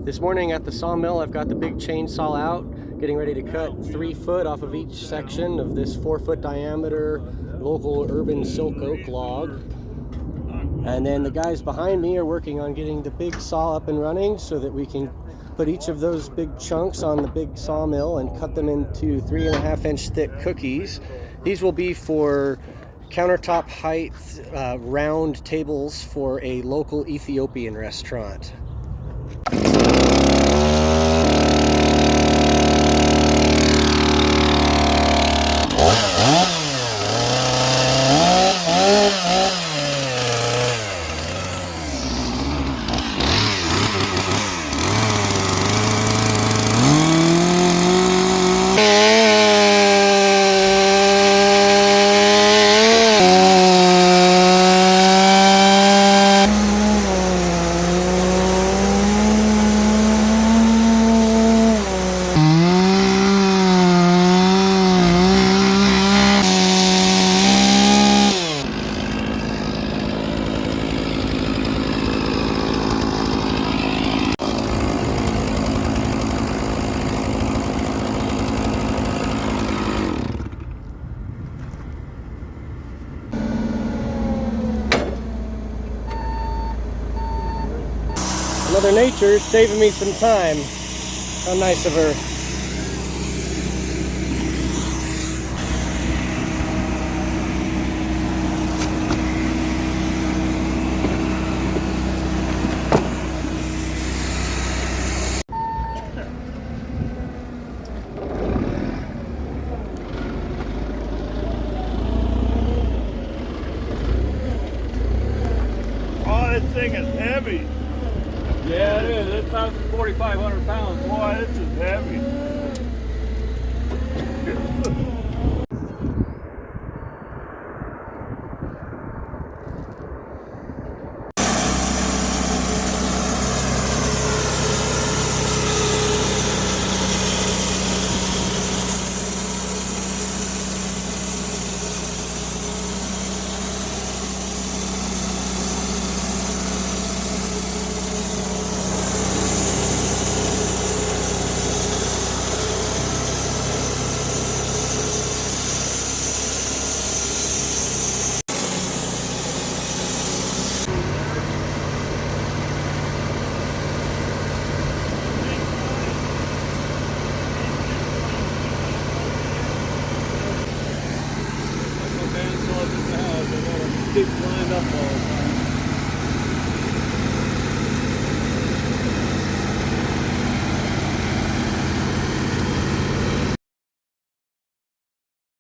This morning at the sawmill, I've got the big chainsaw out, getting ready to cut 3 foot off of each section of this 4-foot diameter local urban silk oak log. And then the guys behind me are working on getting the big saw up and running so that we can put each of those big chunks on the big sawmill and cut them into 3.5-inch thick cookies. These will be for countertop height round tables for a local Ethiopian restaurant. Mother Nature's saving me some time. How nice of her. Oh, this thing is heavy. Yeah, it is. It's about 4,500 pounds. Boy, this is heavy.